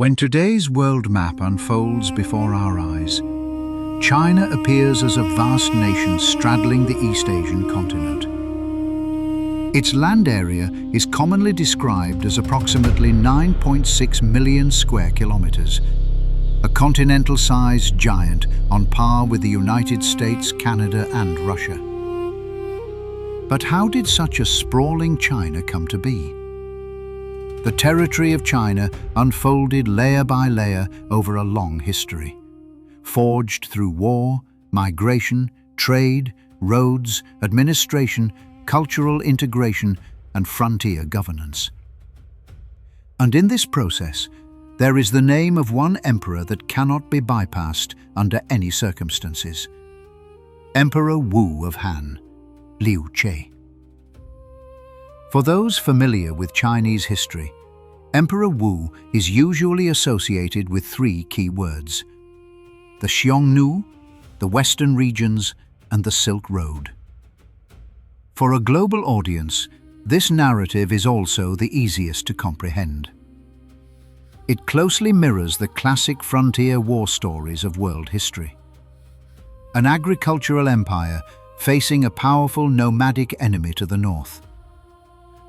When today's world map unfolds before our eyes, China appears as a vast nation straddling the East Asian continent. Its land area is commonly described as approximately 9.6 million square kilometers, a continental-sized giant on par with the United States, Canada, and Russia. But how did such a sprawling China come to be? The territory of China unfolded layer by layer over a long history, forged through war, migration, trade, roads, administration, cultural integration, and frontier governance. And in this process, there is the name of one emperor that cannot be bypassed under any circumstances. Emperor Wu of Han, Liu Che. For those familiar with Chinese history, Emperor Wu is usually associated with three key words: the Xiongnu, the Western regions, and the Silk Road. For a global audience, this narrative is also the easiest to comprehend. It closely mirrors the classic frontier war stories of world history. An agricultural empire facing a powerful nomadic enemy to the north.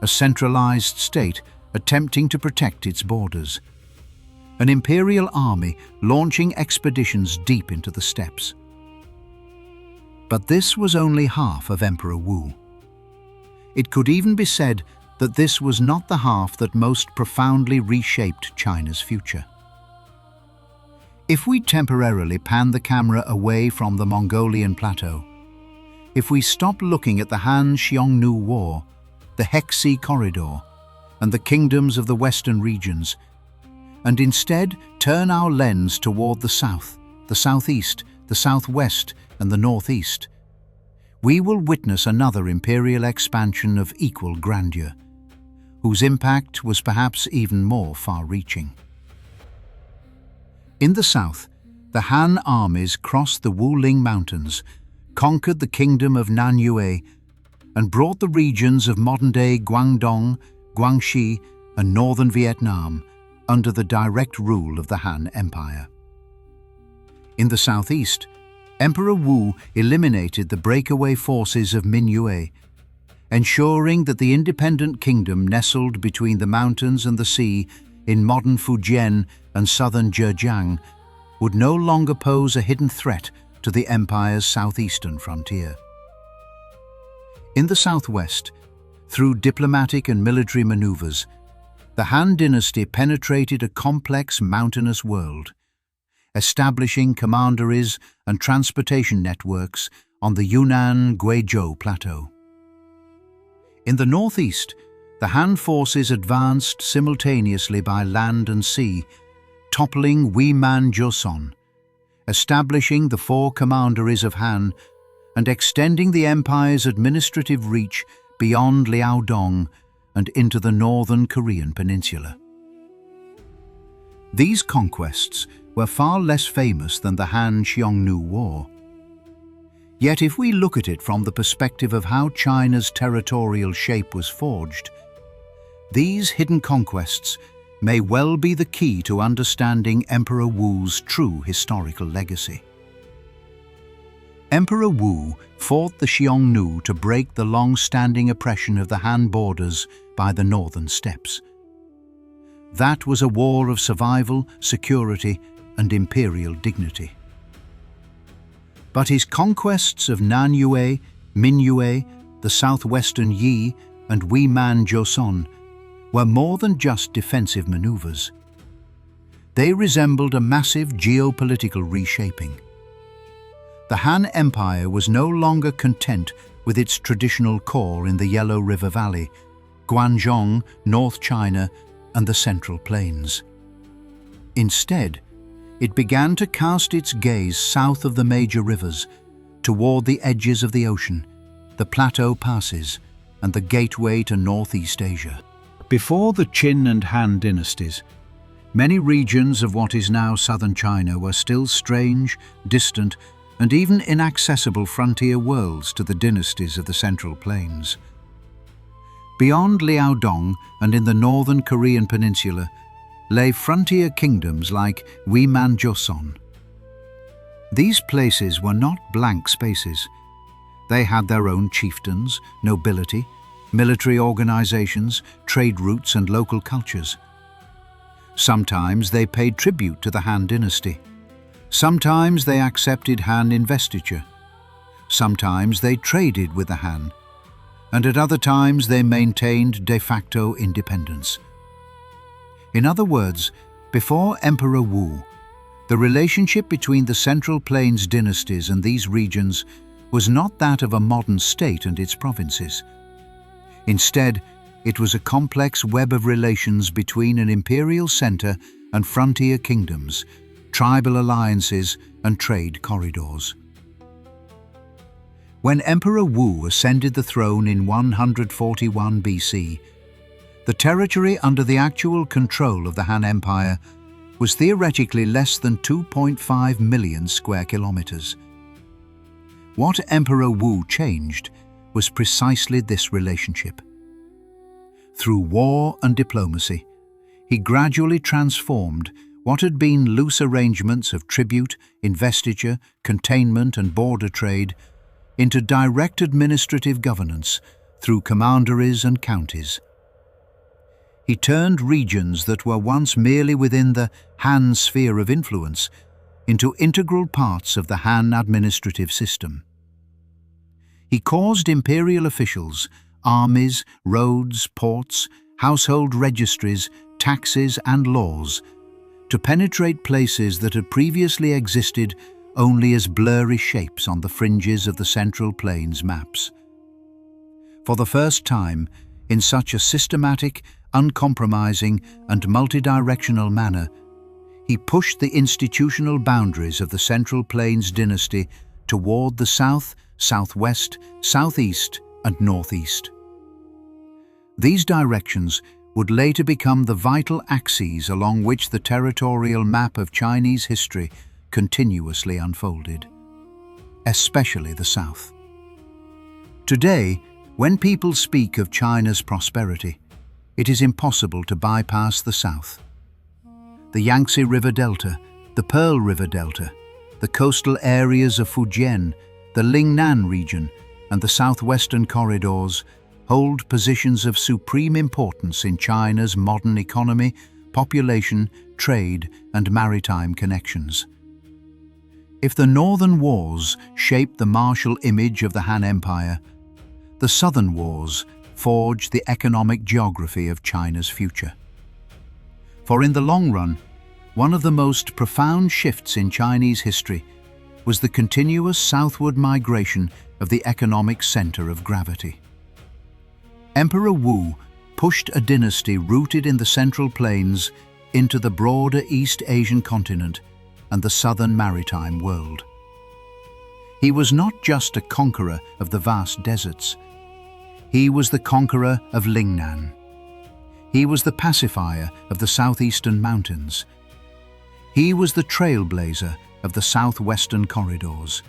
A centralized state attempting to protect its borders. An imperial army launching expeditions deep into the steppes. But this was only half of Emperor Wu. It could even be said that this was not the half that most profoundly reshaped China's future. If we temporarily pan the camera away from the Mongolian plateau, if we stop looking at the Han-Xiongnu War, the Hexi Corridor, and the kingdoms of the western regions, and instead turn our lens toward the south, the southeast, the southwest, and the northeast, we will witness another imperial expansion of equal grandeur, whose impact was perhaps even more far-reaching. In the south, the Han armies crossed the Wuling Mountains, conquered the Kingdom of Nanyue, and brought the regions of modern-day Guangdong, Guangxi, and northern Vietnam under the direct rule of the Han Empire. In the southeast, Emperor Wu eliminated the breakaway forces of Minyue, ensuring that the independent kingdom nestled between the mountains and the sea in modern Fujian and southern Zhejiang would no longer pose a hidden threat to the empire's southeastern frontier. In the southwest, through diplomatic and military maneuvers, the Han Dynasty penetrated a complex mountainous world, establishing commanderies and transportation networks on the Yunnan-Guizhou Plateau. In the northeast, the Han forces advanced simultaneously by land and sea, toppling Wiman Joseon, establishing the four commanderies of Han and extending the empire's administrative reach beyond Liaodong and into the northern Korean Peninsula. These conquests were far less famous than the Han-Xiongnu War. Yet if we look at it from the perspective of how China's territorial shape was forged, these hidden conquests may well be the key to understanding Emperor Wu's true historical legacy. Emperor Wu fought the Xiongnu to break the long-standing oppression of the Han borders by the northern steppes. That was a war of survival, security, and imperial dignity. But his conquests of Nanyue, Minyue, the southwestern Yi, and Wiman Joseon were more than just defensive maneuvers. They resembled a massive geopolitical reshaping. The Han Empire was no longer content with its traditional core in the Yellow River Valley, Guangdong, North China, and the Central Plains. Instead, it began to cast its gaze south of the major rivers, toward the edges of the ocean, the plateau passes, and the gateway to Northeast Asia. Before the Qin and Han dynasties, many regions of what is now southern China were still strange, distant, and even inaccessible frontier worlds to the dynasties of the Central Plains. Beyond Liaodong and in the northern Korean Peninsula lay frontier kingdoms like Wiman Joseon. These places were not blank spaces. They had their own chieftains, nobility, military organizations, trade routes and local cultures. Sometimes they paid tribute to the Han Dynasty. Sometimes they accepted Han investiture. Sometimes they traded with the Han. And at other times they maintained de facto independence. In other words, before Emperor Wu, the relationship between the Central Plains dynasties and these regions was not that of a modern state and its provinces. Instead, it was a complex web of relations between an imperial center and frontier kingdoms, tribal alliances and trade corridors. When Emperor Wu ascended the throne in 141 BC, the territory under the actual control of the Han Empire was theoretically less than 2.5 million square kilometers. What Emperor Wu changed was precisely this relationship. Through war and diplomacy, he gradually transformed what had been loose arrangements of tribute, investiture, containment and border trade into direct administrative governance through commanderies and counties. He turned regions that were once merely within the Han sphere of influence into integral parts of the Han administrative system. He caused imperial officials, armies, roads, ports, household registries, taxes and laws to penetrate places that had previously existed only as blurry shapes on the fringes of the Central Plains maps. For the first time, in such a systematic, uncompromising and multidirectional manner, he pushed the institutional boundaries of the Central Plains dynasty toward the south, southwest, southeast and northeast. These directions would later become the vital axes along which the territorial map of Chinese history continuously unfolded, especially the south. Today, when people speak of China's prosperity, it is impossible to bypass the south. The Yangtze River Delta, the Pearl River Delta, the coastal areas of Fujian, the Lingnan region, and the southwestern corridors hold positions of supreme importance in China's modern economy, population, trade, and maritime connections. If the Northern Wars shaped the martial image of the Han Empire, the Southern Wars forged the economic geography of China's future. For in the long run, one of the most profound shifts in Chinese history was the continuous southward migration of the economic center of gravity. Emperor Wu pushed a dynasty rooted in the Central Plains into the broader East Asian continent and the southern maritime world. He was not just a conqueror of the vast deserts. He was the conqueror of Lingnan. He was the pacifier of the southeastern mountains. He was the trailblazer of the southwestern corridors.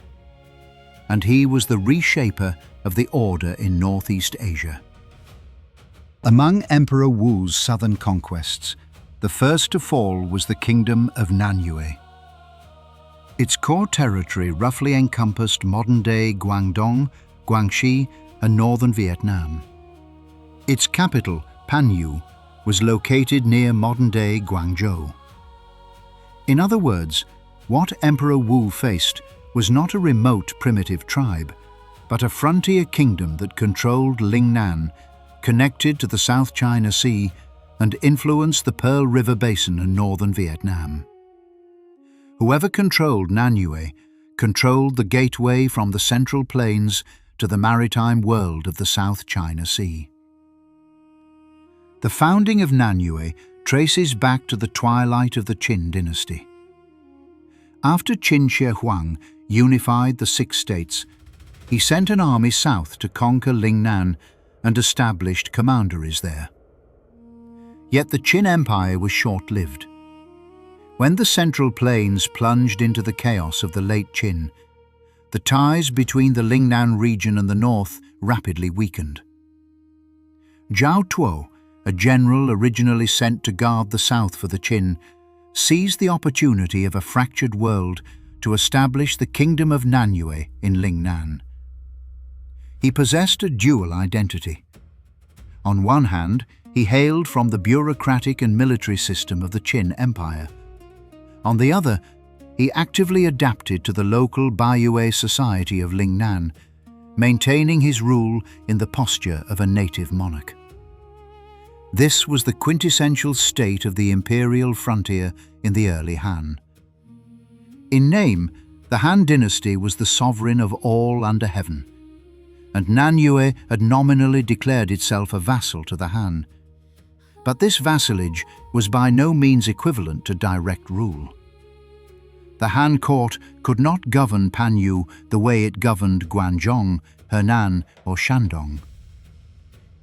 And he was the reshaper of the order in Northeast Asia. Among Emperor Wu's southern conquests, the first to fall was the Kingdom of Nanyue. Its core territory roughly encompassed modern-day Guangdong, Guangxi, and northern Vietnam. Its capital, Panyu, was located near modern-day Guangzhou. In other words, what Emperor Wu faced was not a remote primitive tribe, but a frontier kingdom that controlled Lingnan, connected to the South China Sea, and influenced the Pearl River Basin and northern Vietnam. Whoever controlled Nanyue controlled the gateway from the Central Plains to the maritime world of the South China Sea. The founding of Nanyue traces back to the twilight of the Qin dynasty. After Qin Shi Huang unified the 6 states, he sent an army south to conquer Lingnan and established commanderies there. Yet the Qin Empire was short-lived. When the Central Plains plunged into the chaos of the late Qin, the ties between the Lingnan region and the north rapidly weakened. Zhao Tuo, a general originally sent to guard the south for the Qin, seized the opportunity of a fractured world to establish the Kingdom of Nanyue in Lingnan. He possessed a dual identity. On one hand, he hailed from the bureaucratic and military system of the Qin Empire. On the other, he actively adapted to the local Baiyue society of Lingnan, maintaining his rule in the posture of a native monarch. This was the quintessential state of the imperial frontier in the early Han. In name, the Han Dynasty was the sovereign of all under heaven, and Nanyue had nominally declared itself a vassal to the Han. But this vassalage was by no means equivalent to direct rule. The Han court could not govern Panyu the way it governed Guangdong, Henan, or Shandong.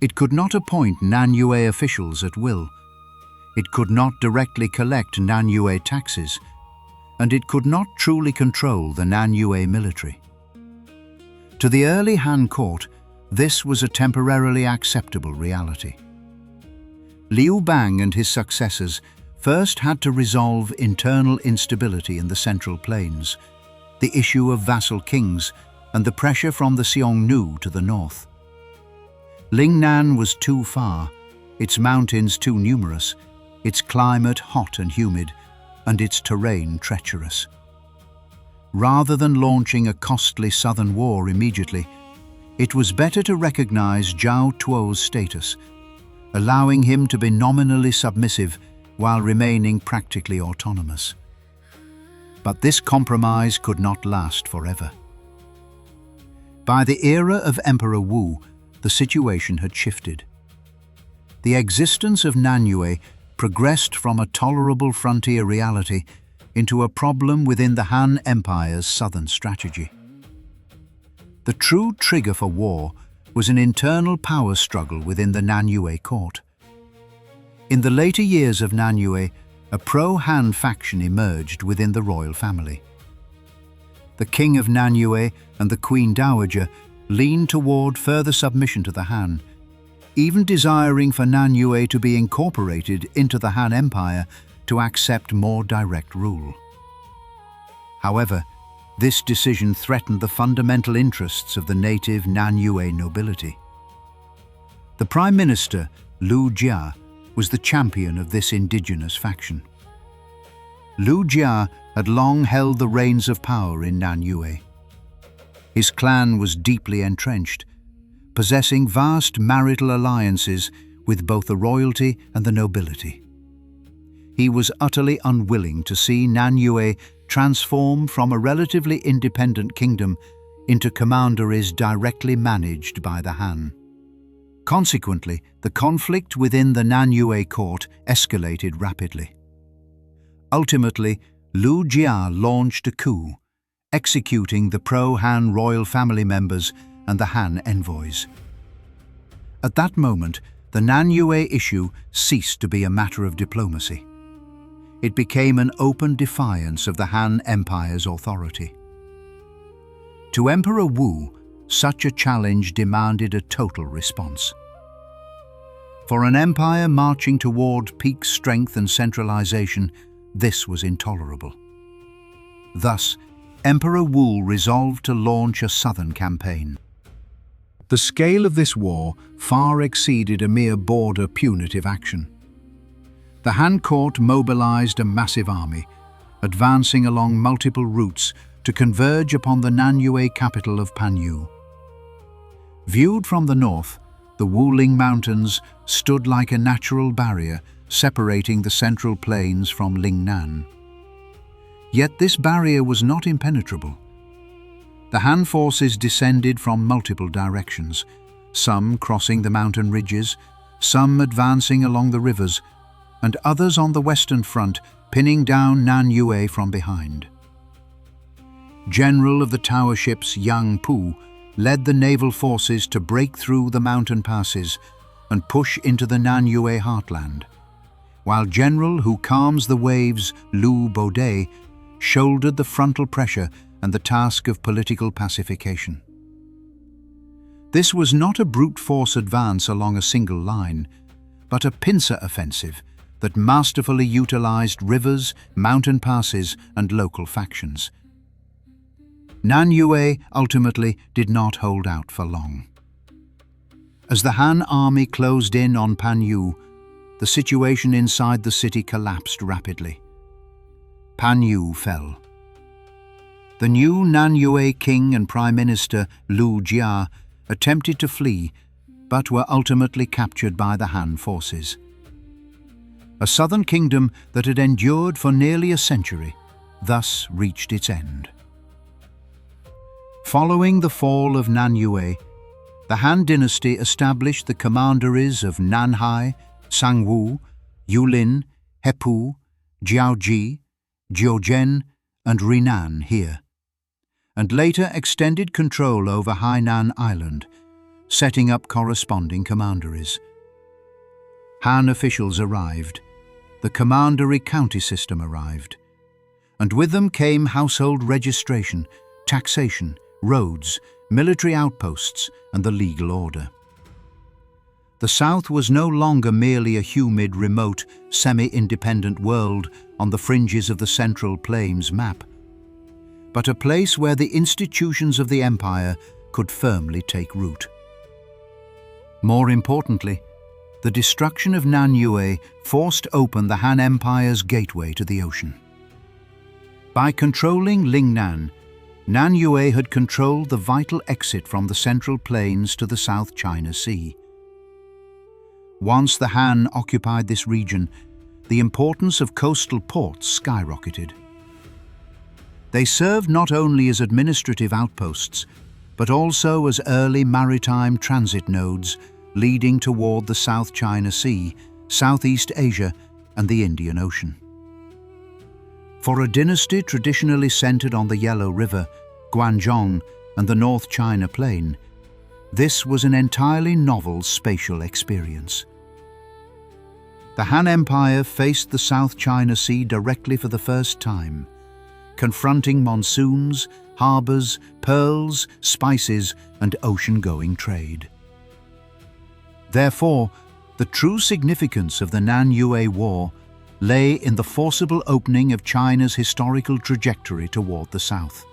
It could not appoint Nanyue officials at will. It could not directly collect Nanyue taxes, and it could not truly control the Nanyue military. To the early Han court, this was a temporarily acceptable reality. Liu Bang and his successors first had to resolve internal instability in the Central Plains, the issue of vassal kings, and the pressure from the Xiongnu to the north. Lingnan was too far, its mountains too numerous, its climate hot and humid, and its terrain treacherous. Rather than launching a costly southern war immediately, it was better to recognize Zhao Tuo's status, allowing him to be nominally submissive while remaining practically autonomous. But this compromise could not last forever. By the era of Emperor Wu, the situation had shifted. The existence of Nanyue progressed from a tolerable frontier reality into a problem within the Han Empire's southern strategy. The true trigger for war was an internal power struggle within the Nanyue court. In the later years of Nanyue, a pro-Han faction emerged within the royal family. The king of Nanyue and the queen dowager leaned toward further submission to the Han, even desiring for Nanyue to be incorporated into the Han Empire to accept more direct rule. However, this decision threatened the fundamental interests of the native Nanyue nobility. The Prime Minister, Liu Jia, was the champion of this indigenous faction. Liu Jia had long held the reins of power in Nanyue. His clan was deeply entrenched, possessing vast marital alliances with both the royalty and the nobility. He was utterly unwilling to see Nanyue transform from a relatively independent kingdom into commanderies directly managed by the Han. Consequently, the conflict within the Nanyue court escalated rapidly. Ultimately, Liu Jia launched a coup, executing the pro-Han royal family members and the Han envoys. At that moment, the Nanyue issue ceased to be a matter of diplomacy. It became an open defiance of the Han Empire's authority. To Emperor Wu, such a challenge demanded a total response. For an empire marching toward peak strength and centralization, this was intolerable. Thus, Emperor Wu resolved to launch a southern campaign. The scale of this war far exceeded a mere border punitive action. The Han court mobilized a massive army, advancing along multiple routes to converge upon the Nanyue capital of Panyu. Viewed from the north, the Wuling Mountains stood like a natural barrier separating the central plains from Lingnan. Yet this barrier was not impenetrable. The Han forces descended from multiple directions, some crossing the mountain ridges, some advancing along the rivers, and others on the western front pinning down Nanyue from behind. General of the tower ships Yang Pu led the naval forces to break through the mountain passes and push into the Nanyue heartland, while General who calms the waves Lu Baudet shouldered the frontal pressure and the task of political pacification. This was not a brute force advance along a single line, but a pincer offensive that masterfully utilized rivers, mountain passes, and local factions. Nanyue ultimately did not hold out for long. As the Han army closed in on Panyu, the situation inside the city collapsed rapidly. Panyu fell. The new Nanyue king and prime minister Lu Jia attempted to flee, but were ultimately captured by the Han forces. A southern kingdom that had endured for nearly a century thus reached its end. Following the fall of Nanyue, the Han Dynasty established the commanderies of Nanhai, Sangwu, Yulin, Hepu, Jiaoji, Jiuzhen, and Rinan here, and later extended control over Hainan Island, setting up corresponding commanderies. Han officials arrived, the commandery county system arrived, and with them came household registration, taxation, roads, military outposts, and the legal order. The South was no longer merely a humid, remote, semi-independent world on the fringes of the Central Plains map, but a place where the institutions of the empire could firmly take root. More importantly, the destruction of Nanyue forced open the Han Empire's gateway to the ocean. By controlling Lingnan, Nanyue had controlled the vital exit from the Central Plains to the South China Sea. Once the Han occupied this region, the importance of coastal ports skyrocketed. They served not only as administrative outposts, but also as early maritime transit nodes leading toward the South China Sea, Southeast Asia, and the Indian Ocean. For a dynasty traditionally centered on the Yellow River, Guangdong, and the North China Plain, this was an entirely novel spatial experience. The Han Empire faced the South China Sea directly for the first time, confronting monsoons, harbors, pearls, spices, and ocean-going trade. Therefore, the true significance of the Nanyue War lay in the forcible opening of China's historical trajectory toward the south.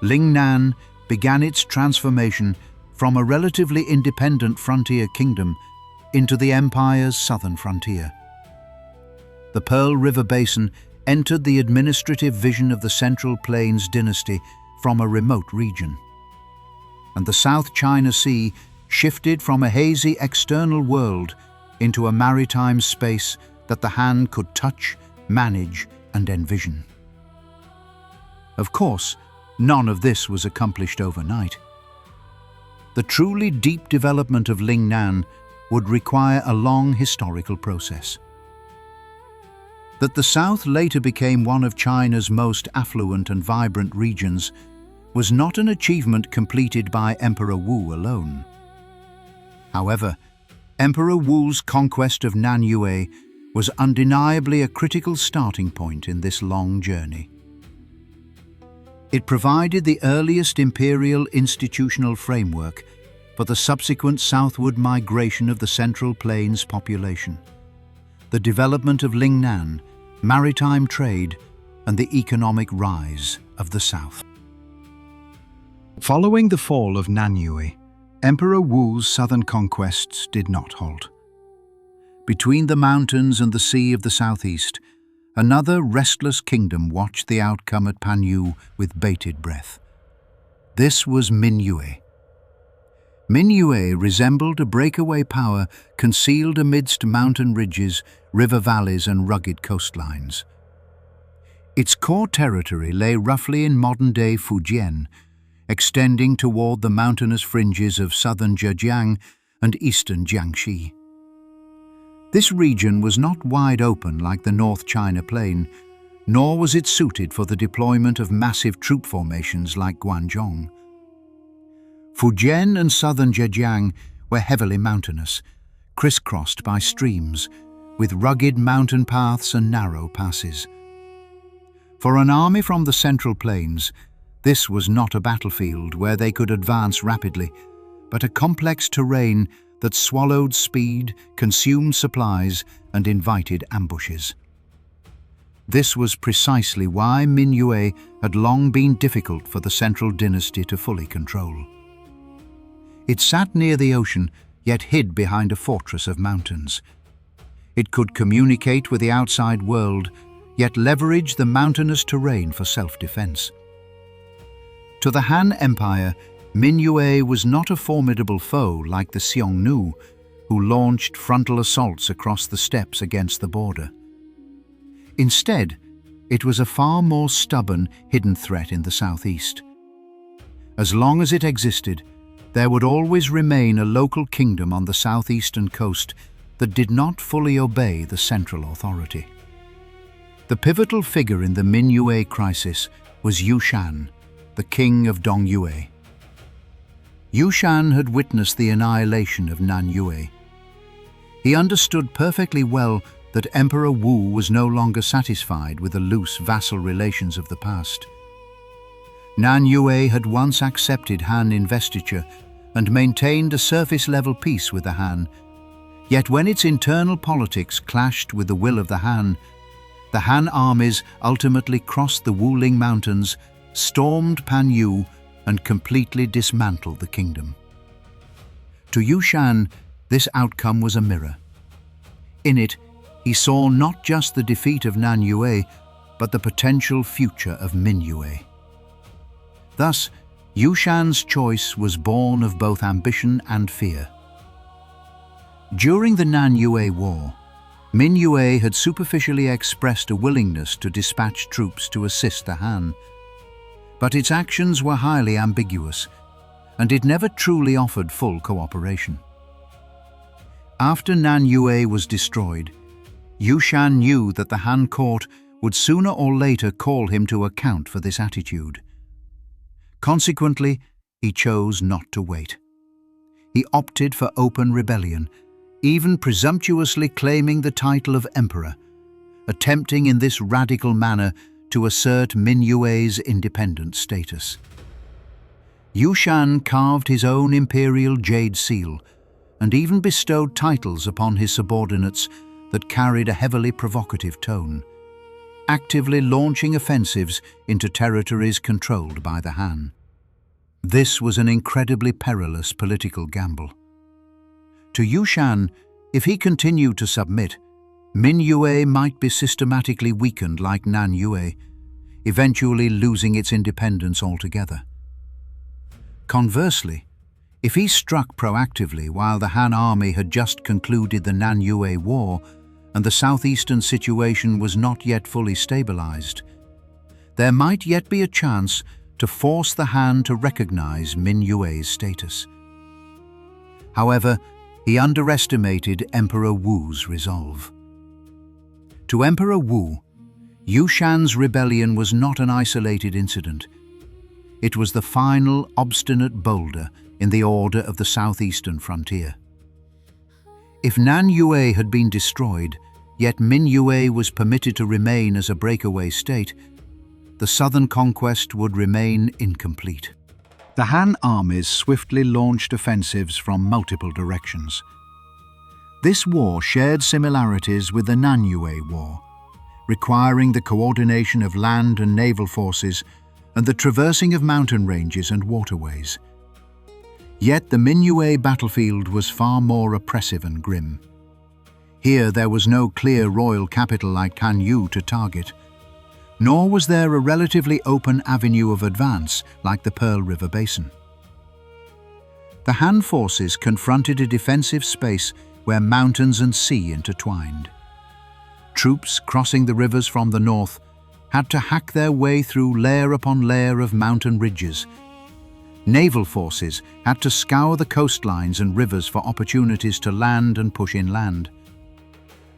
Lingnan began its transformation from a relatively independent frontier kingdom into the empire's southern frontier. The Pearl River Basin entered the administrative vision of the Central Plains dynasty from a remote region, and the South China Sea shifted from a hazy external world into a maritime space that the Han could touch, manage, and envision. Of course, none of this was accomplished overnight. The truly deep development of Lingnan would require a long historical process. That the South later became one of China's most affluent and vibrant regions was not an achievement completed by Emperor Wu alone. However, Emperor Wu's conquest of Nanyue was undeniably a critical starting point in this long journey. It provided the earliest imperial institutional framework for the subsequent southward migration of the Central Plains population, the development of Lingnan, maritime trade, and the economic rise of the South. Following the fall of Nanyue, Emperor Wu's southern conquests did not halt. Between the mountains and the sea of the southeast, another restless kingdom watched the outcome at Panyu with bated breath. This was Minyue. Minyue resembled a breakaway power concealed amidst mountain ridges, river valleys, and rugged coastlines. Its core territory lay roughly in modern-day Fujian, extending toward the mountainous fringes of southern Zhejiang and eastern Jiangxi. This region was not wide open like the North China Plain, nor was it suited for the deployment of massive troop formations like Guangdong. Fujian and southern Zhejiang were heavily mountainous, crisscrossed by streams, with rugged mountain paths and narrow passes. For an army from the Central Plains, this was not a battlefield where they could advance rapidly, but a complex terrain that swallowed speed, consumed supplies, and invited ambushes. This was precisely why Minyue had long been difficult for the central dynasty to fully control. It sat near the ocean, yet hid behind a fortress of mountains. It could communicate with the outside world, yet leverage the mountainous terrain for self-defense. To the Han Empire, Minyue was not a formidable foe like the Xiongnu, who launched frontal assaults across the steppes against the border. Instead, it was a far more stubborn, hidden threat in the southeast. As long as it existed, there would always remain a local kingdom on the southeastern coast that did not fully obey the central authority. The pivotal figure in the Minyue crisis was Yushan, the king of Dongyue. Yushan had witnessed the annihilation of Nanyue. He understood perfectly well that Emperor Wu was no longer satisfied with the loose vassal relations of the past. Nanyue had once accepted Han investiture and maintained a surface-level peace with the Han, yet when its internal politics clashed with the will of the Han armies ultimately crossed the Wuling Mountains, stormed Panyu, and completely dismantled the kingdom. To Yushan, this outcome was a mirror. In it, he saw not just the defeat of Nanyue, but the potential future of Minyue. Thus, Yushan's choice was born of both ambition and fear. During the Nanyue War, Minyue had superficially expressed a willingness to dispatch troops to assist the Han, but its actions were highly ambiguous, and it never truly offered full cooperation. After Nanyue was destroyed, Yushan knew that the Han court would sooner or later call him to account for this attitude. Consequently, he chose not to wait. He opted for open rebellion, even presumptuously claiming the title of emperor, attempting in this radical manner to assert Minyue's independent status. Yushan carved his own imperial jade seal and even bestowed titles upon his subordinates that carried a heavily provocative tone, actively launching offensives into territories controlled by the Han. This was an incredibly perilous political gamble. To Yushan, if he continued to submit, Minyue might be systematically weakened like Nanyue, eventually losing its independence altogether. Conversely, if he struck proactively while the Han army had just concluded the Nanyue War and the southeastern situation was not yet fully stabilized, there might yet be a chance to force the Han to recognize Minyue's status. However, he underestimated Emperor Wu's resolve. To Emperor Wu, Yushan's rebellion was not an isolated incident. It was the final, obstinate boulder in the order of the southeastern frontier. If Nanyue had been destroyed, yet Minyue was permitted to remain as a breakaway state, the southern conquest would remain incomplete. The Han armies swiftly launched offensives from multiple directions. This war shared similarities with the Nanyue War, requiring the coordination of land and naval forces and the traversing of mountain ranges and waterways. Yet the Minyue battlefield was far more oppressive and grim. Here there was no clear royal capital like Panyu to target, nor was there a relatively open avenue of advance like the Pearl River Basin. The Han forces confronted a defensive space where mountains and sea intertwined. Troops crossing the rivers from the north had to hack their way through layer upon layer of mountain ridges. Naval forces had to scour the coastlines and rivers for opportunities to land and push inland.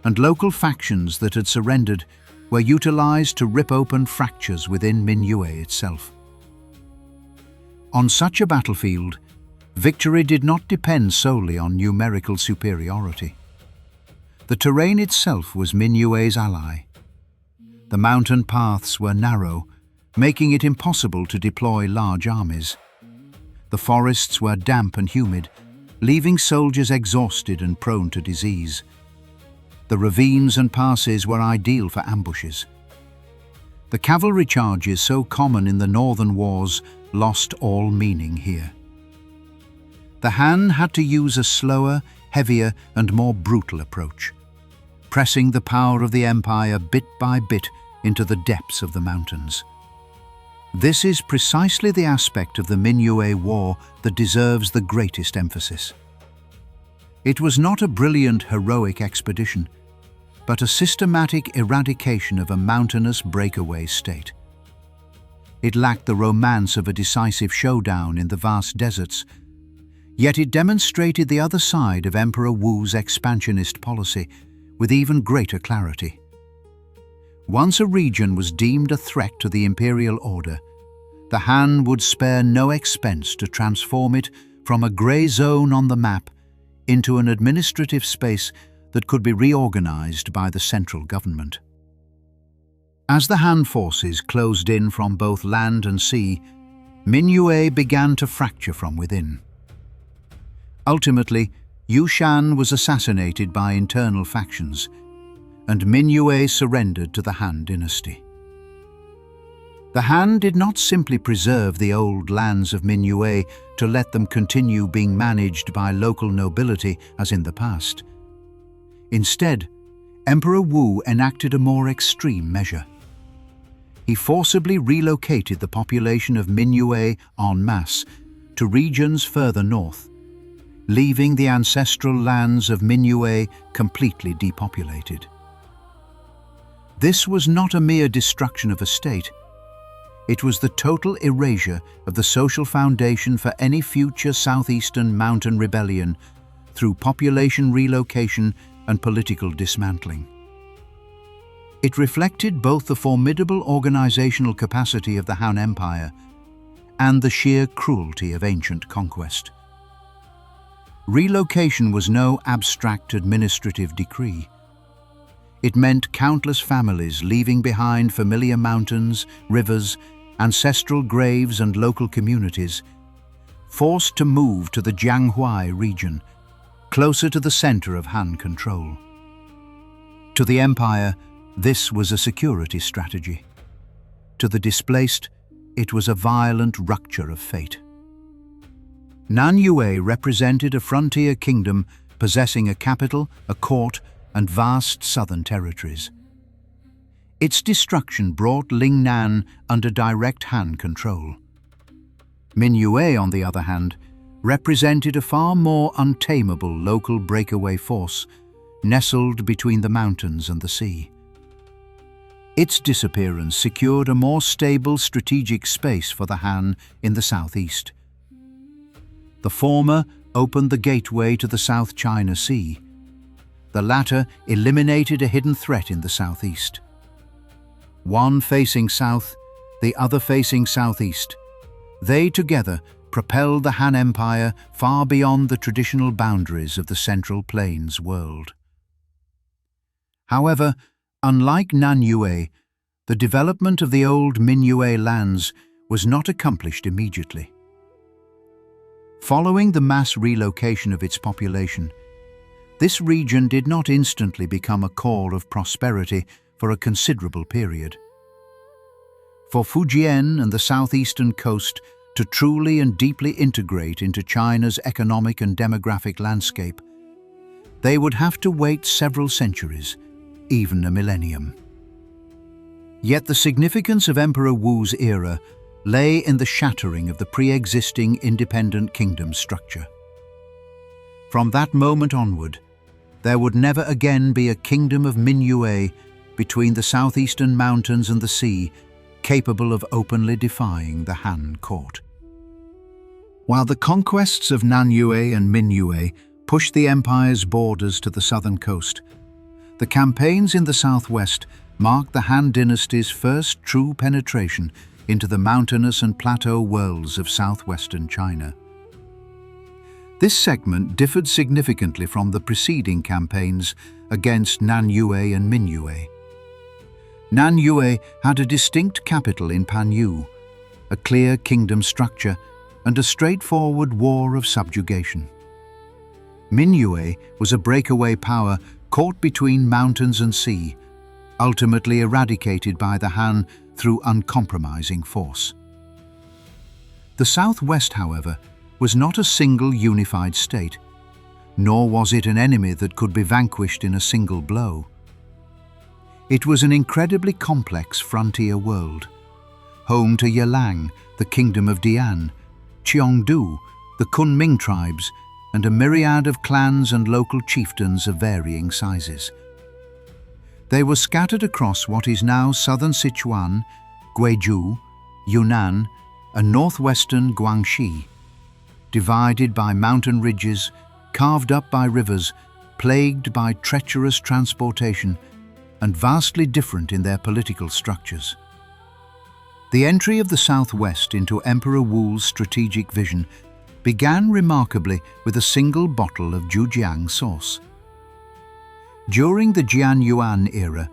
And local factions that had surrendered were utilized to rip open fractures within Minyue itself. On such a battlefield, victory did not depend solely on numerical superiority. The terrain itself was Minyue's ally. The mountain paths were narrow, making it impossible to deploy large armies. The forests were damp and humid, leaving soldiers exhausted and prone to disease. The ravines and passes were ideal for ambushes. The cavalry charges so common in the northern wars lost all meaning here. The Han had to use a slower, heavier, and more brutal approach, pressing the power of the empire bit by bit into the depths of the mountains. This is precisely the aspect of the Minyue War that deserves the greatest emphasis. It was not a brilliant, heroic expedition, but a systematic eradication of a mountainous breakaway state. It lacked the romance of a decisive showdown in the vast deserts, yet it demonstrated the other side of Emperor Wu's expansionist policy with even greater clarity. Once a region was deemed a threat to the imperial order, the Han would spare no expense to transform it from a grey zone on the map into an administrative space that could be reorganized by the central government. As the Han forces closed in from both land and sea, Minyue began to fracture from within. Ultimately, Yushan was assassinated by internal factions, and Minyue surrendered to the Han Dynasty. The Han did not simply preserve the old lands of Minyue to let them continue being managed by local nobility as in the past. Instead, Emperor Wu enacted a more extreme measure. He forcibly relocated the population of Minyue en masse to regions further north, leaving the ancestral lands of Minyue completely depopulated. This was not a mere destruction of a state. It was the total erasure of the social foundation for any future southeastern mountain rebellion through population relocation and political dismantling. It reflected both the formidable organizational capacity of the Han Empire and the sheer cruelty of ancient conquest. Relocation was no abstract administrative decree. It meant countless families leaving behind familiar mountains, rivers, ancestral graves and local communities, forced to move to the Jianghuai region, closer to the center of Han control. To the empire, this was a security strategy. To the displaced, it was a violent rupture of fate. Nanyue represented a frontier kingdom possessing a capital, a court, and vast southern territories. Its destruction brought Lingnan under direct Han control. Minyue, on the other hand, represented a far more untamable local breakaway force, nestled between the mountains and the sea. Its disappearance secured a more stable strategic space for the Han in the southeast. The former opened the gateway to the South China Sea. The latter eliminated a hidden threat in the southeast. One facing south, the other facing southeast, they together propelled the Han Empire far beyond the traditional boundaries of the Central Plains world. However, unlike Nanyue, the development of the old Minyue lands was not accomplished immediately. Following the mass relocation of its population, this region did not instantly become a core of prosperity for a considerable period. For Fujian and the southeastern coast to truly and deeply integrate into China's economic and demographic landscape, they would have to wait several centuries, even a millennium. Yet the significance of Emperor Wu's era lay in the shattering of the pre-existing independent kingdom structure. From that moment onward, there would never again be a kingdom of Minyue between the southeastern mountains and the sea, capable of openly defying the Han court. While the conquests of Nanyue and Minyue pushed the empire's borders to the southern coast, the campaigns in the southwest marked the Han Dynasty's first true penetration into the mountainous and plateau worlds of southwestern China. This segment differed significantly from the preceding campaigns against Nanyue and Minyue. Nanyue had a distinct capital in Panyu, a clear kingdom structure, and a straightforward war of subjugation. Minyue was a breakaway power caught between mountains and sea, ultimately eradicated by the Han through uncompromising force. The southwest, however, was not a single unified state, nor was it an enemy that could be vanquished in a single blow. It was an incredibly complex frontier world, home to Yelang, the Kingdom of Dian, Xiongnu, the Kunming tribes, and a myriad of clans and local chieftains of varying sizes. They were scattered across what is now southern Sichuan, Guizhou, Yunnan, and northwestern Guangxi, divided by mountain ridges, carved up by rivers, plagued by treacherous transportation, and vastly different in their political structures. The entry of the southwest into Emperor Wu's strategic vision began remarkably with a single bottle of Zhujiang sauce. During the Jian Yuan era,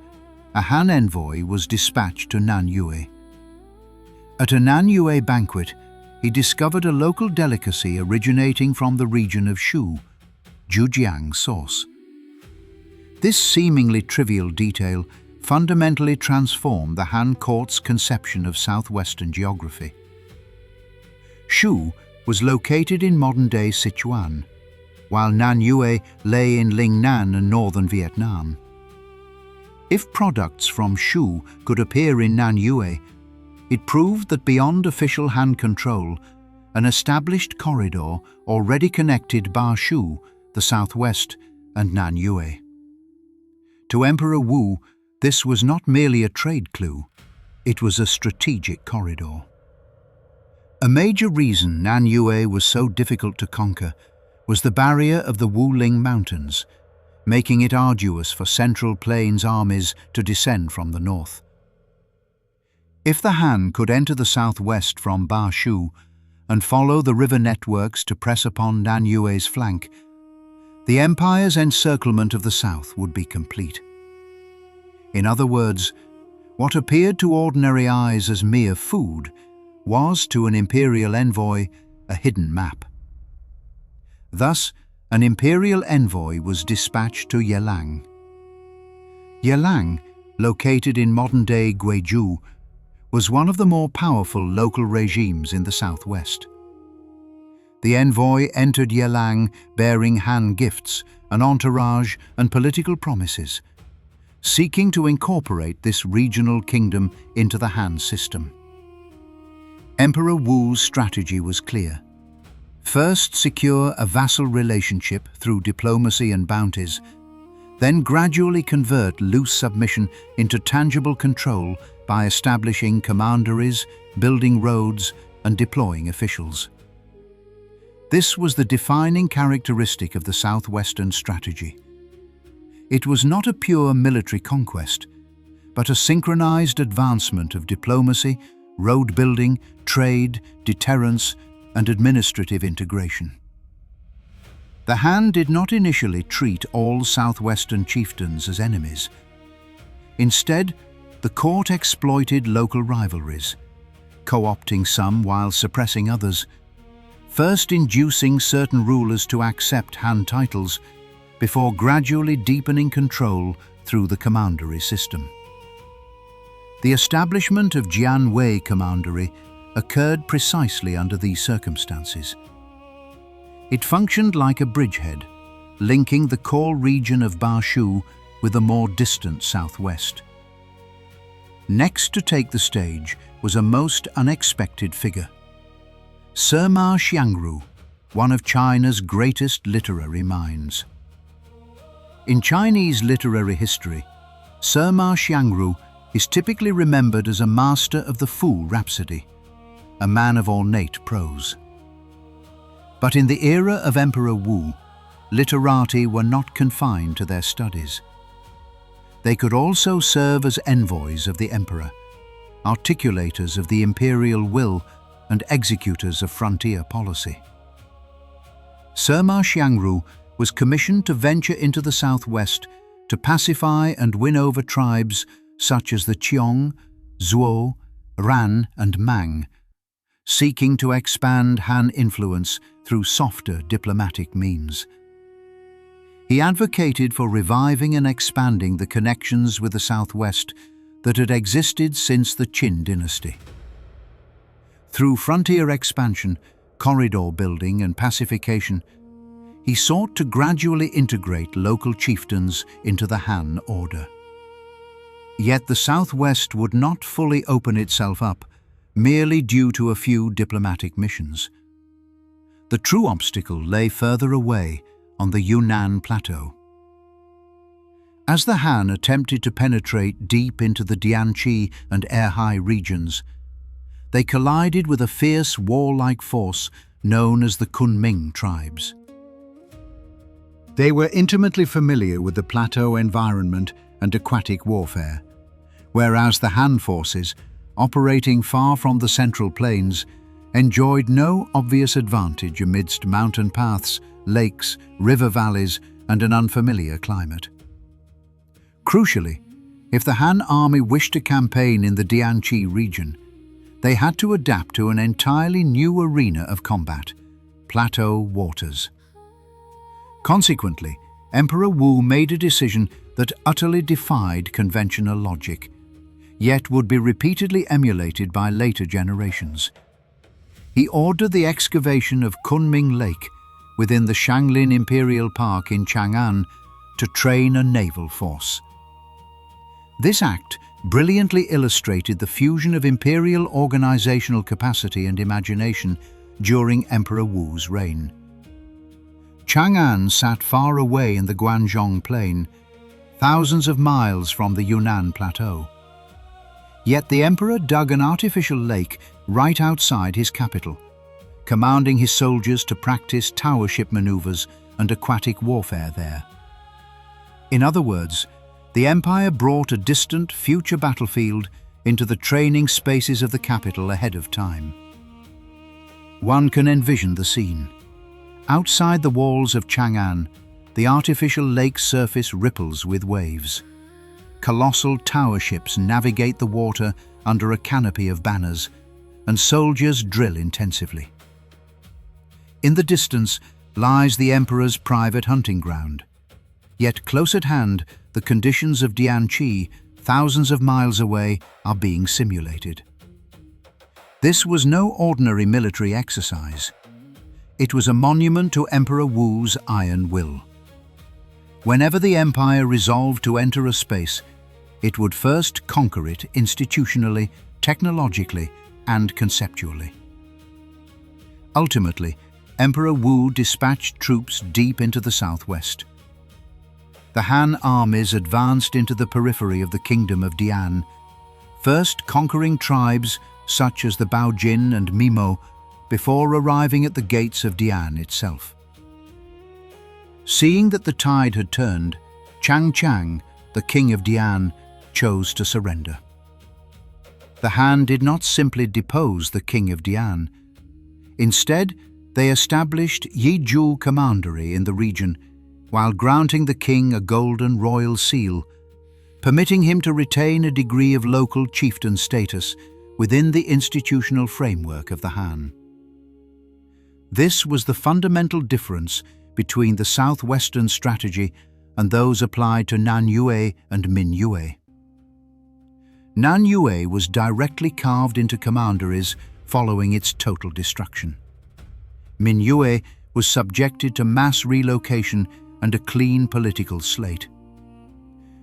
a Han envoy was dispatched to Nanyue. At a Nanyue banquet, he discovered a local delicacy originating from the region of Shu, Zhujiang sauce. This seemingly trivial detail fundamentally transformed the Han court's conception of southwestern geography. Shu was located in modern-day Sichuan, while Nanyue lay in Lingnan and northern Vietnam. If products from Shu could appear in Nanyue, it proved that beyond official Han control, an established corridor already connected Bashu, the southwest, and Nanyue. To Emperor Wu, this was not merely a trade clue, it was a strategic corridor. A major reason Nanyue was so difficult to conquer was the barrier of the Wuling Mountains, making it arduous for Central Plains armies to descend from the north. If the Han could enter the southwest from Bashu and follow the river networks to press upon Nanyue's flank, the empire's encirclement of the south would be complete. In other words, what appeared to ordinary eyes as mere food was, to an imperial envoy, a hidden map. Thus, an imperial envoy was dispatched to Yelang. Yelang, located in modern-day Guizhou, was one of the more powerful local regimes in the southwest. The envoy entered Yelang bearing Han gifts, an entourage, and political promises, seeking to incorporate this regional kingdom into the Han system. Emperor Wu's strategy was clear. First, secure a vassal relationship through diplomacy and bounties, then gradually convert loose submission into tangible control by establishing commanderies, building roads, and deploying officials. This was the defining characteristic of the southwestern strategy. It was not a pure military conquest, but a synchronized advancement of diplomacy, road building, trade, deterrence, and administrative integration. The Han did not initially treat all southwestern chieftains as enemies. Instead, the court exploited local rivalries, co-opting some while suppressing others, first inducing certain rulers to accept Han titles before gradually deepening control through the commandery system. The establishment of Jianwei Commandery occurred precisely under these circumstances. It functioned like a bridgehead, linking the core region of Bashu with the more distant southwest. Next to take the stage was a most unexpected figure. Sima Xiangru, one of China's greatest literary minds. In Chinese literary history, Sima Xiangru is typically remembered as a master of the Fu Rhapsody, a man of ornate prose. But in the era of Emperor Wu, literati were not confined to their studies. They could also serve as envoys of the emperor, articulators of the imperial will, and executors of frontier policy. Sima Xiangru was commissioned to venture into the southwest to pacify and win over tribes such as the Qiong, Zuo, Ran, and Mang, seeking to expand Han influence through softer diplomatic means. He advocated for reviving and expanding the connections with the southwest that had existed since the Qin dynasty. Through frontier expansion, corridor building and pacification, he sought to gradually integrate local chieftains into the Han order. Yet the southwest would not fully open itself up, merely due to a few diplomatic missions. The true obstacle lay further away on the Yunnan Plateau. As the Han attempted to penetrate deep into the Dianqi and Liaohai regions, they collided with a fierce warlike force known as the Kunming tribes. They were intimately familiar with the plateau environment and aquatic warfare, whereas the Han forces, operating far from the central plains, enjoyed no obvious advantage amidst mountain paths, lakes, river valleys, and an unfamiliar climate. Crucially, if the Han army wished to campaign in the Dianqi region, they had to adapt to an entirely new arena of combat: plateau waters. Consequently, Emperor Wu made a decision that utterly defied conventional logic, yet would be repeatedly emulated by later generations. He ordered the excavation of Kunming Lake within the Shanglin Imperial Park in Chang'an to train a naval force. This act brilliantly illustrated the fusion of imperial organizational capacity and imagination during Emperor Wu's reign. Chang'an sat far away in the Guangdong Plain, thousands of miles from the Yunnan Plateau. Yet the emperor dug an artificial lake right outside his capital, commanding his soldiers to practice tower ship maneuvers and aquatic warfare there. In other words, the empire brought a distant future battlefield into the training spaces of the capital ahead of time. One can envision the scene. Outside the walls of Chang'an, the artificial lake's surface ripples with waves. Colossal tower ships navigate the water under a canopy of banners, and soldiers drill intensively. In the distance lies the emperor's private hunting ground. Yet close at hand, the conditions of Dianqi, thousands of miles away, are being simulated. This was no ordinary military exercise. It was a monument to Emperor Wu's iron will. Whenever the empire resolved to enter a space, it would first conquer it institutionally, technologically, and conceptually. Ultimately, Emperor Wu dispatched troops deep into the southwest. The Han armies advanced into the periphery of the Kingdom of Dian, first conquering tribes such as the Baojin and Mimo before arriving at the gates of Dian itself. Seeing that the tide had turned, Chang, the king of Dian, chose to surrender. The Han did not simply depose the king of Dian. Instead, they established Yizhou Commandery in the region, while granting the king a golden royal seal, permitting him to retain a degree of local chieftain status within the institutional framework of the Han. This was the fundamental difference between the southwestern strategy and those applied to Nanyue and Minyue. Nanyue was directly carved into commanderies following its total destruction. Minyue was subjected to mass relocation and a clean political slate.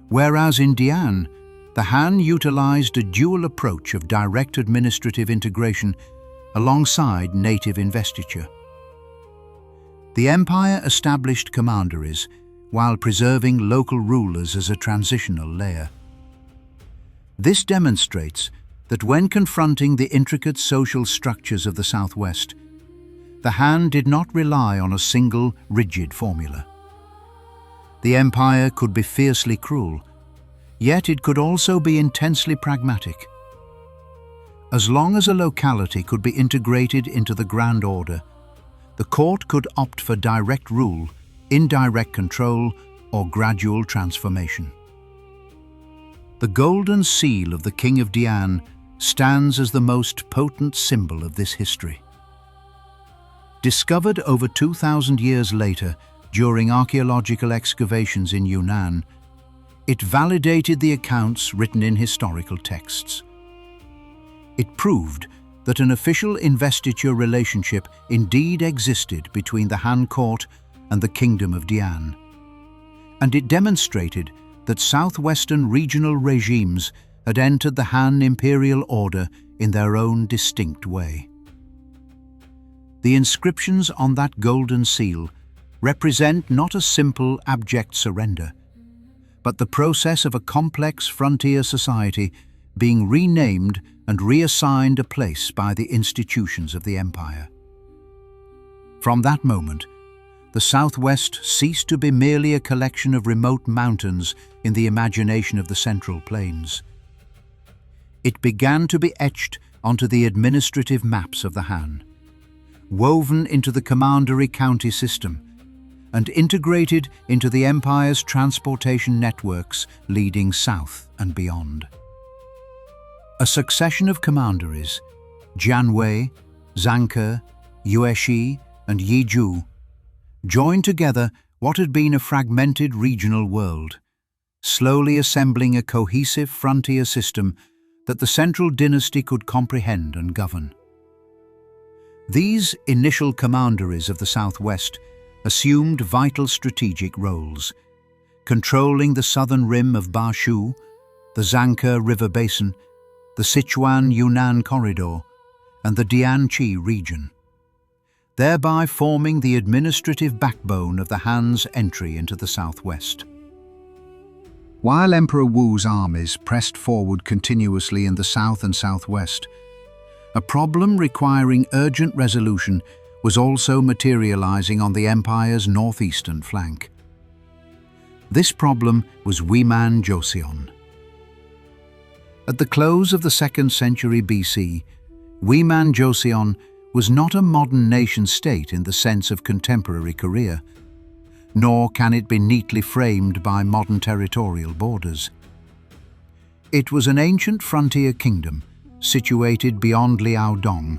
Whereas in Dian, the Han utilized a dual approach of direct administrative integration alongside native investiture. The empire established commanderies while preserving local rulers as a transitional layer. This demonstrates that when confronting the intricate social structures of the southwest, the Han did not rely on a single, rigid formula. The empire could be fiercely cruel, yet it could also be intensely pragmatic. As long as a locality could be integrated into the grand order, the court could opt for direct rule, indirect control, or gradual transformation. The golden seal of the King of Dian stands as the most potent symbol of this history. Discovered over 2,000 years later during archaeological excavations in Yunnan, it validated the accounts written in historical texts. It proved that an official investiture relationship indeed existed between the Han court and the Kingdom of Dian, and it demonstrated that southwestern regional regimes had entered the Han imperial order in their own distinct way. The inscriptions on that golden seal represent not a simple abject surrender, but the process of a complex frontier society being renamed and reassigned a place by the institutions of the empire. From that moment, the Southwest ceased to be merely a collection of remote mountains in the imagination of the Central Plains. It began to be etched onto the administrative maps of the Han, woven into the commandery county system, and integrated into the empire's transportation networks leading south and beyond. A succession of commanderies, Jianwei, Zhangke, Yueshi, and Yizhou, joined together what had been a fragmented regional world, slowly assembling a cohesive frontier system that the central dynasty could comprehend and govern. These initial commanderies of the southwest assumed vital strategic roles, controlling the southern rim of Bashu, the Zhangke River Basin, the Sichuan-Yunnan corridor, and the Dianqi region, thereby forming the administrative backbone of the Han's entry into the southwest. While Emperor Wu's armies pressed forward continuously in the south and southwest, a problem requiring urgent resolution was also materializing on the empire's northeastern flank. This problem was Wiman Joseon. At the close of the 2nd century BC, Wiman Joseon was not a modern nation-state in the sense of contemporary Korea, nor can it be neatly framed by modern territorial borders. It was an ancient frontier kingdom situated beyond Liaodong,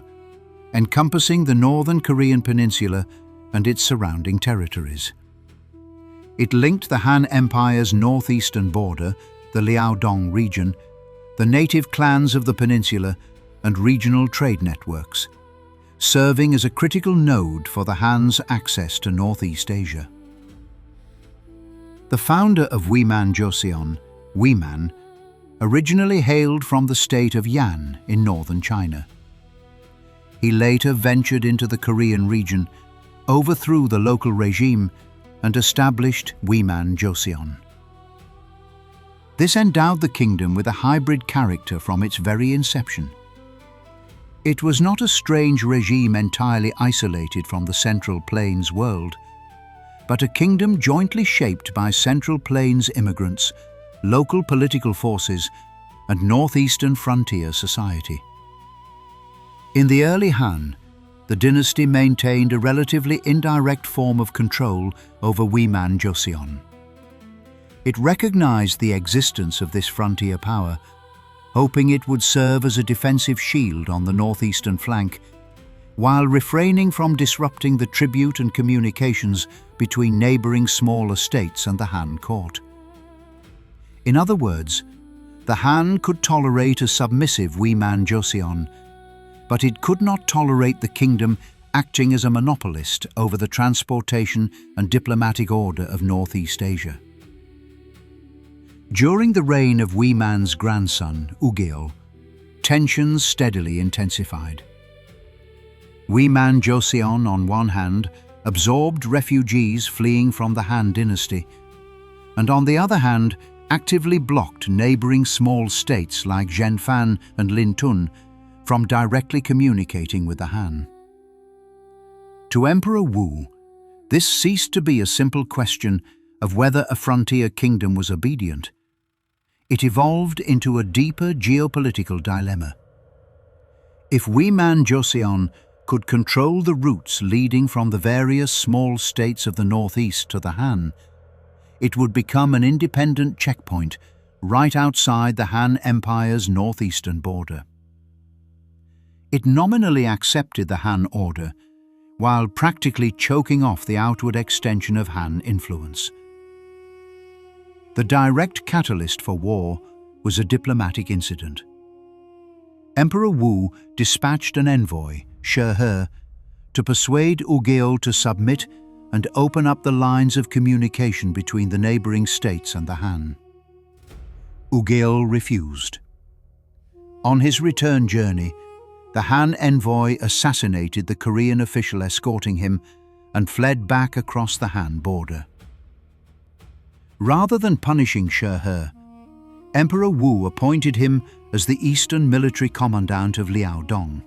encompassing the northern Korean Peninsula and its surrounding territories. It linked the Han Empire's northeastern border, the Liaodong region, the native clans of the peninsula, and regional trade networks, serving as a critical node for the Han's access to Northeast Asia. The founder of Wiman Joseon, Wiman, originally hailed from the state of Yan in northern China. He later ventured into the Korean region, overthrew the local regime, and established Wiman Joseon. This endowed the kingdom with a hybrid character from its very inception. It was not a strange regime entirely isolated from the Central Plains world, but a kingdom jointly shaped by Central Plains immigrants, local political forces, and northeastern frontier society. In the early Han, the dynasty maintained a relatively indirect form of control over Wiman Joseon. It recognized the existence of this frontier power, hoping it would serve as a defensive shield on the northeastern flank, while refraining from disrupting the tribute and communications between neighboring smaller states and the Han court. In other words, the Han could tolerate a submissive Wiman Joseon, but it could not tolerate the kingdom acting as a monopolist over the transportation and diplomatic order of Northeast Asia. During the reign of Wiman's grandson, Ugeo, tensions steadily intensified. Wiman Joseon, on one hand, absorbed refugees fleeing from the Han Dynasty, and on the other hand, actively blocked neighboring small states like Zhenfan and Lintun from directly communicating with the Han. To Emperor Wu, this ceased to be a simple question of whether a frontier kingdom was obedient. It evolved into a deeper geopolitical dilemma. If Wiman Joseon could control the routes leading from the various small states of the northeast to the Han, it would become an independent checkpoint right outside the Han Empire's northeastern border. It nominally accepted the Han order, while practically choking off the outward extension of Han influence. The direct catalyst for war was a diplomatic incident. Emperor Wu dispatched an envoy, She He, to persuade Ugeal to submit and open up the lines of communication between the neighboring states and the Han. Ugeal refused. On his return journey, the Han envoy assassinated the Korean official escorting him and fled back across the Han border. Rather than punishing She He, Emperor Wu appointed him as the Eastern military commandant of Liaodong.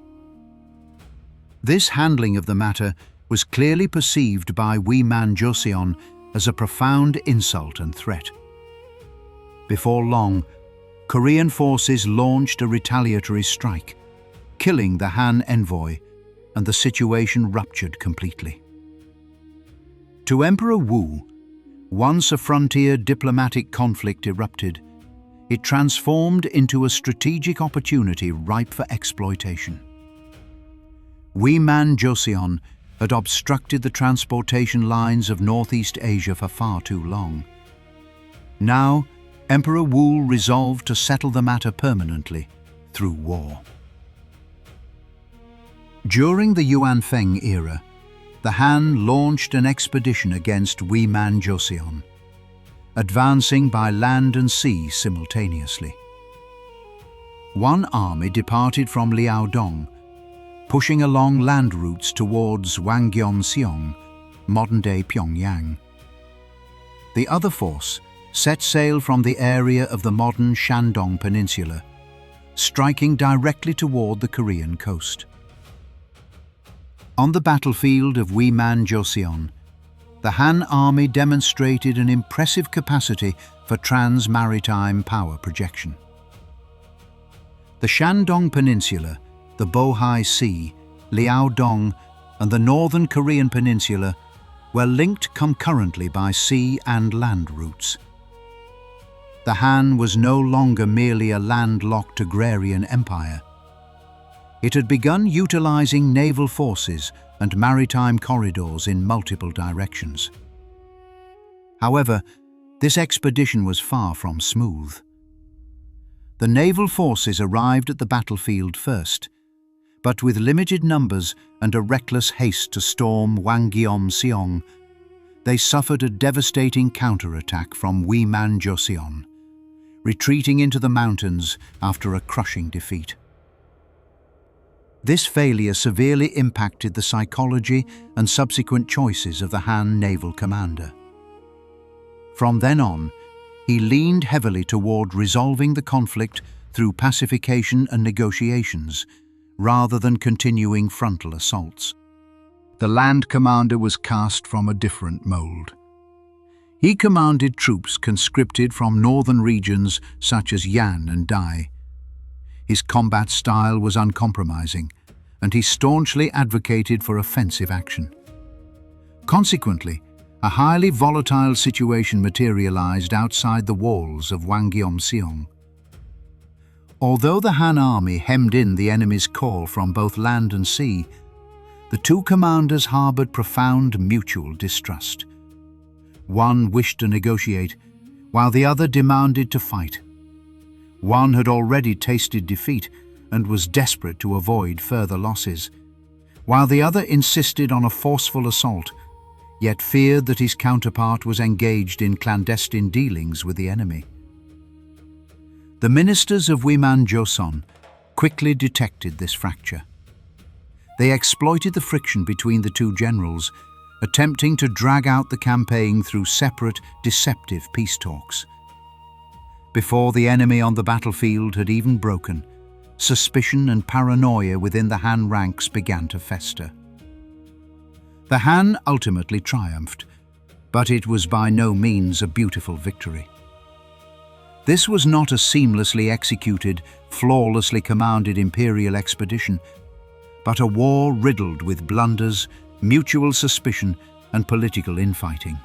This handling of the matter was clearly perceived by Wiman Joseon as a profound insult and threat. Before long, Korean forces launched a retaliatory strike, killing the Han envoy, and the situation ruptured completely. To Emperor Wu, once a frontier diplomatic conflict erupted, it transformed into a strategic opportunity ripe for exploitation. Wiman Joseon had obstructed the transportation lines of Northeast Asia for far too long. Now, Emperor Wu resolved to settle the matter permanently through war. During the Yuan Feng era, the Han launched an expedition against Wiman Joseon, advancing by land and sea simultaneously. One army departed from Liaodong, pushing along land routes towards Wangyeongseong, modern-day Pyongyang. The other force set sail from the area of the modern Shandong Peninsula, striking directly toward the Korean coast. On the battlefield of Wiman Joseon, the Han army demonstrated an impressive capacity for trans-maritime power projection. The Shandong Peninsula, the Bohai Sea, Liaodong, and the northern Korean Peninsula were linked concurrently by sea and land routes. The Han was no longer merely a landlocked agrarian empire. It had begun utilizing naval forces and maritime corridors in multiple directions. However, this expedition was far from smooth. The naval forces arrived at the battlefield first, but with limited numbers and a reckless haste to storm Wangyeongseong, they suffered a devastating counterattack from Wiman Joseon, retreating into the mountains after a crushing defeat. This failure severely impacted the psychology and subsequent choices of the Han naval commander. From then on, he leaned heavily toward resolving the conflict through pacification and negotiations, rather than continuing frontal assaults. The land commander was cast from a different mold. He commanded troops conscripted from northern regions such as Yan and Dai. His combat style was uncompromising, and he staunchly advocated for offensive action. Consequently, a highly volatile situation materialized outside the walls of Wangyeongseong. Although the Han army hemmed in the enemy's call from both land and sea, the two commanders harbored profound mutual distrust. One wished to negotiate, while the other demanded to fight. One had already tasted defeat and was desperate to avoid further losses, while the other insisted on a forceful assault, yet feared that his counterpart was engaged in clandestine dealings with the enemy. The ministers of Wiman Joseon quickly detected this fracture. They exploited the friction between the two generals, attempting to drag out the campaign through separate, deceptive peace talks. Before the enemy on the battlefield had even broken, suspicion and paranoia within the Han ranks began to fester. The Han ultimately triumphed, but it was by no means a beautiful victory. This was not a seamlessly executed, flawlessly commanded imperial expedition, but a war riddled with blunders, mutual suspicion, and political infighting.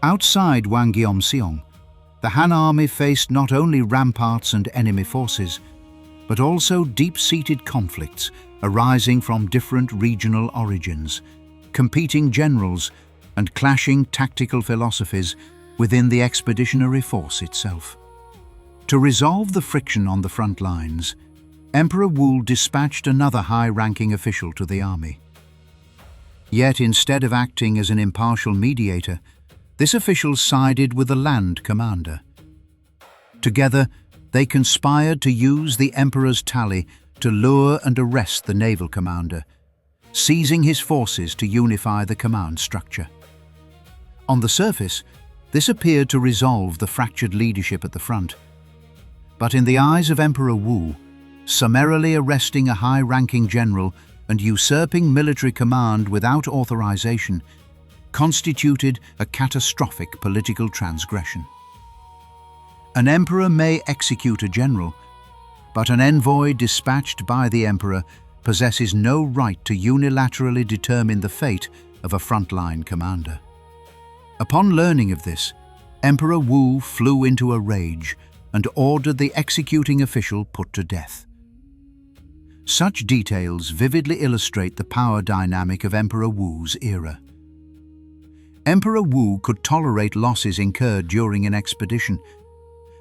Outside Wangyeongseong, the Han army faced not only ramparts and enemy forces, but also deep-seated conflicts arising from different regional origins, competing generals, and clashing tactical philosophies within the expeditionary force itself. To resolve the friction on the front lines, Emperor Wu dispatched another high-ranking official to the army. Yet instead of acting as an impartial mediator, this official sided with the land commander. Together, they conspired to use the emperor's tally to lure and arrest the naval commander, seizing his forces to unify the command structure. On the surface, this appeared to resolve the fractured leadership at the front. But in the eyes of Emperor Wu, summarily arresting a high-ranking general and usurping military command without authorization constituted a catastrophic political transgression. An emperor may execute a general, but an envoy dispatched by the emperor possesses no right to unilaterally determine the fate of a frontline commander. Upon learning of this, Emperor Wu flew into a rage and ordered the executing official put to death. Such details vividly illustrate the power dynamic of Emperor Wu's era. Emperor Wu could tolerate losses incurred during an expedition,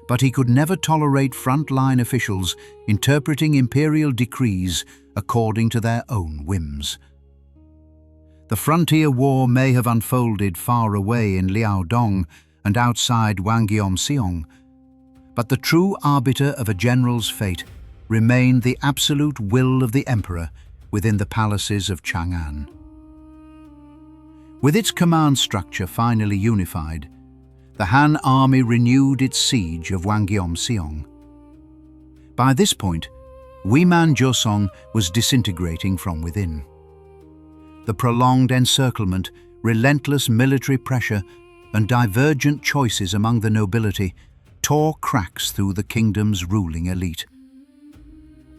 but he could never tolerate front-line officials interpreting imperial decrees according to their own whims. The frontier war may have unfolded far away in Liaodong and outside Guangdong, but the true arbiter of a general's fate remained the absolute will of the emperor within the palaces of Chang'an. With its command structure finally unified, the Han army renewed its siege of Guangdong. By this point, Wiman Joseon was disintegrating from within. The prolonged encirclement, relentless military pressure, and divergent choices among the nobility tore cracks through the kingdom's ruling elite.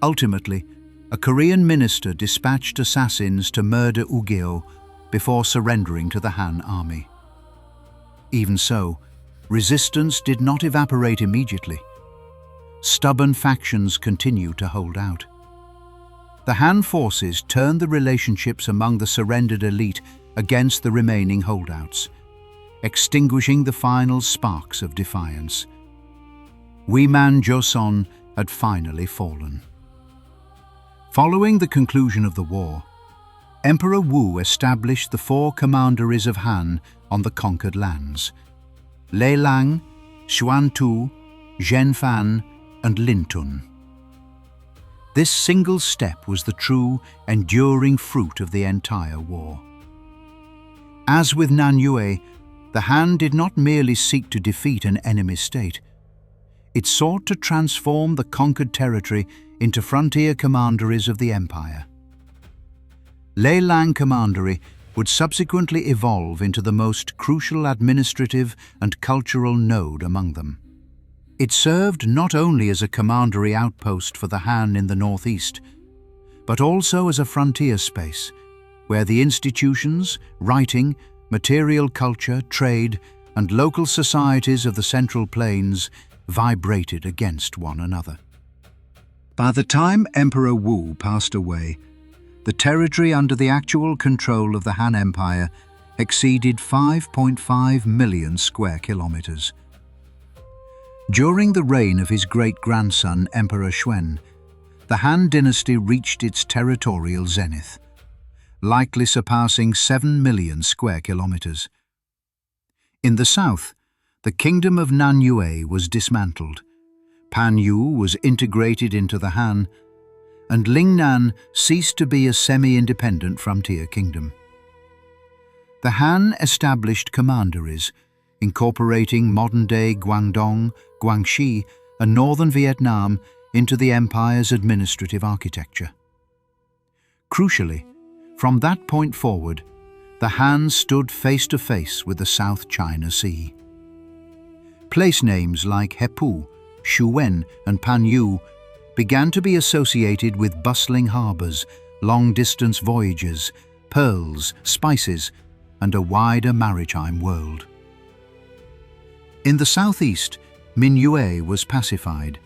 Ultimately, a Korean minister dispatched assassins to murder Ugeo before surrendering to the Han army. Even so, resistance did not evaporate immediately. Stubborn factions continued to hold out. The Han forces turned the relationships among the surrendered elite against the remaining holdouts, extinguishing the final sparks of defiance. Wiman Joseon had finally fallen. Following the conclusion of the war, Emperor Wu established the 4 commanderies of Han on the conquered lands: Yelang, Xuantu, Zhenfan, and Lintun. This single step was the true, enduring fruit of the entire war. As with Nanyue, the Han did not merely seek to defeat an enemy state. It sought to transform the conquered territory into frontier commanderies of the empire. Yelang Commandery would subsequently evolve into the most crucial administrative and cultural node among them. It served not only as a commandery outpost for the Han in the northeast, but also as a frontier space where the institutions, writing, material culture, trade, and local societies of the Central Plains vibrated against one another. By the time Emperor Wu passed away, the territory under the actual control of the Han Empire exceeded 5.5 million square kilometers. During the reign of his great-grandson, Emperor Xuan, the Han Dynasty reached its territorial zenith, likely surpassing 7 million square kilometers. In the south, the Kingdom of Nanyue was dismantled, Panyu was integrated into the Han, and Lingnan ceased to be a semi-independent frontier kingdom. The Han established commanderies, incorporating modern-day Guangdong, Guangxi, and northern Vietnam into the empire's administrative architecture. Crucially, from that point forward, the Han stood face-to-face with the South China Sea. Place names like Hepu, Shuwen, and Panyu began to be associated with bustling harbors, long-distance voyages, pearls, spices, and a wider maritime world. In the southeast, Minyue was pacified,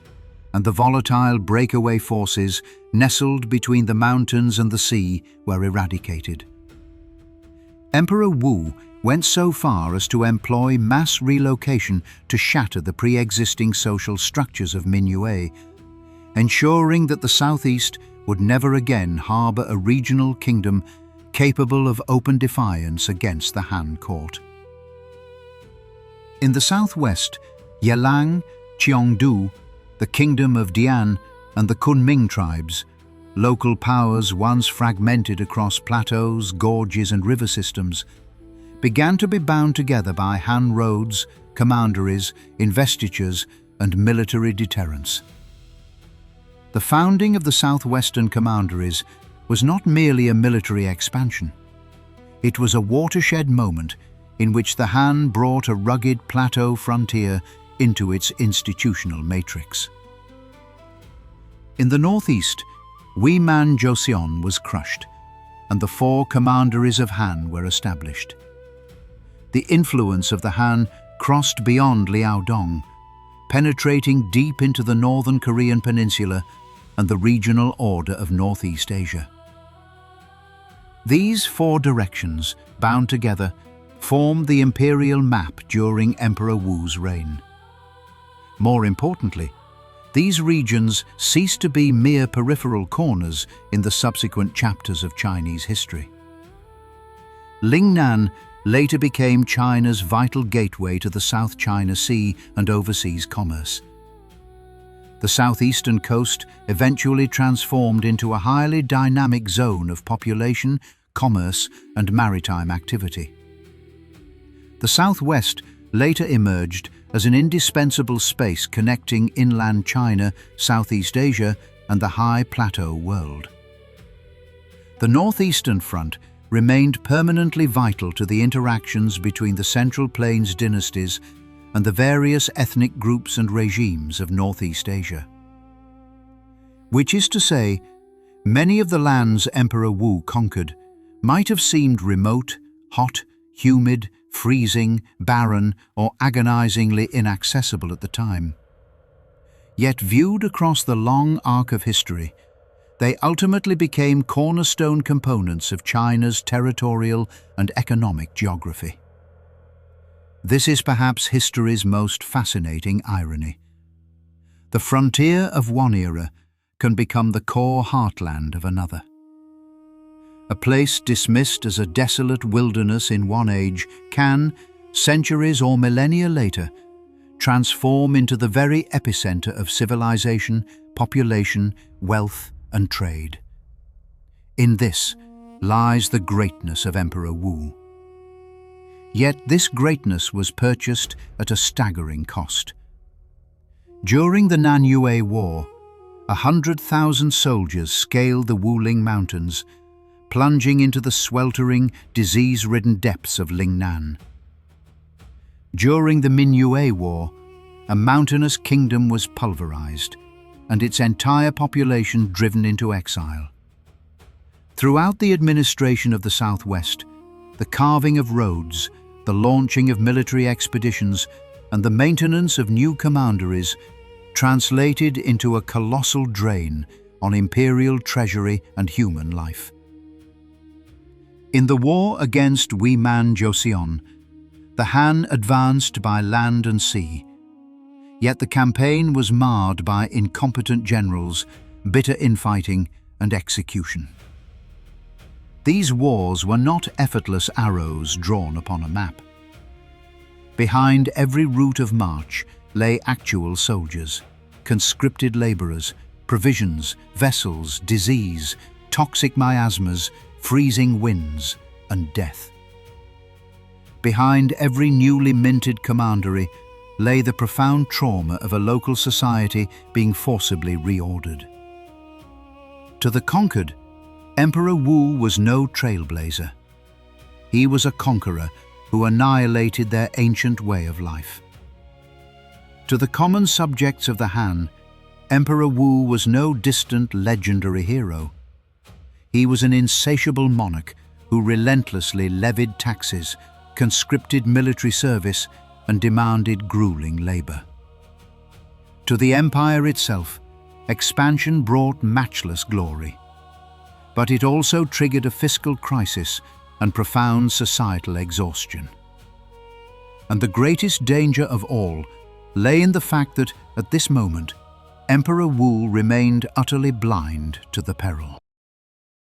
and the volatile breakaway forces nestled between the mountains and the sea were eradicated. Emperor Wu went so far as to employ mass relocation to shatter the pre-existing social structures of Minyue, ensuring that the southeast would never again harbour a regional kingdom capable of open defiance against the Han court. In the southwest, Yelang, Xiongnu, the Kingdom of Dian, and the Kunming tribes, local powers once fragmented across plateaus, gorges and river systems, began to be bound together by Han roads, commanderies, investitures and military deterrence. The founding of the southwestern commanderies was not merely a military expansion. It was a watershed moment in which the Han brought a rugged plateau frontier into its institutional matrix. In the northeast, Wiman Joseon was crushed, and the 4 commanderies of Han were established. The influence of the Han crossed beyond Liaodong, penetrating deep into the northern Korean Peninsula and the regional order of Northeast Asia. These 4 directions, bound together, formed the imperial map during Emperor Wu's reign. More importantly, these regions ceased to be mere peripheral corners in the subsequent chapters of Chinese history. Lingnan later became China's vital gateway to the South China Sea and overseas commerce. The southeastern coast eventually transformed into a highly dynamic zone of population, commerce, and maritime activity. The southwest later emerged as an indispensable space connecting inland China, Southeast Asia, and the high plateau world. The northeastern front remained permanently vital to the interactions between the Central Plains dynasties and the various ethnic groups and regimes of Northeast Asia. Which is to say, many of the lands Emperor Wu conquered might have seemed remote, hot, humid, freezing, barren, or agonizingly inaccessible at the time. Yet viewed across the long arc of history, they ultimately became cornerstone components of China's territorial and economic geography. This is perhaps history's most fascinating irony. The frontier of one era can become the core heartland of another. A place dismissed as a desolate wilderness in one age can, centuries or millennia later, transform into the very epicenter of civilization, population, wealth, and trade. In this lies the greatness of Emperor Wu. Yet this greatness was purchased at a staggering cost. During the Nanyue War, 100,000 soldiers scaled the Wuling Mountains, plunging into the sweltering, disease-ridden depths of Lingnan. During the Minyue War, a mountainous kingdom was pulverized, and its entire population driven into exile. Throughout the administration of the Southwest, the carving of roads, the launching of military expeditions, and the maintenance of new commanderies translated into a colossal drain on imperial treasury and human life. In the war against Wiman Joseon, the Han advanced by land and sea, yet the campaign was marred by incompetent generals, bitter infighting, and execution. These wars were not effortless arrows drawn upon a map. Behind every route of march lay actual soldiers, conscripted laborers, provisions, vessels, disease, toxic miasmas, freezing winds, and death. Behind every newly minted commandery lay the profound trauma of a local society being forcibly reordered. To the conquered, Emperor Wu was no trailblazer. He was a conqueror who annihilated their ancient way of life. To the common subjects of the Han, Emperor Wu was no distant legendary hero. He was an insatiable monarch who relentlessly levied taxes, conscripted military service, and demanded grueling labor. To the empire itself, expansion brought matchless glory. But it also triggered a fiscal crisis and profound societal exhaustion. And the greatest danger of all lay in the fact that, at this moment, Emperor Wu remained utterly blind to the peril.